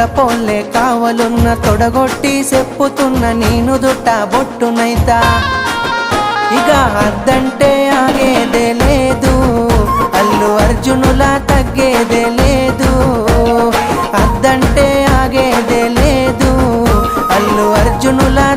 పోల్లే కావలున్న తొడగొట్టి చెప్పుతున్న నేను దుట్ట బొట్టునైతా ఇక అద్దంటే ఆగేదే లేదు అల్లు అర్జునులా తగ్గేదే లేదు అద్దంటే ఆగేదే లేదు అల్లు అర్జునులా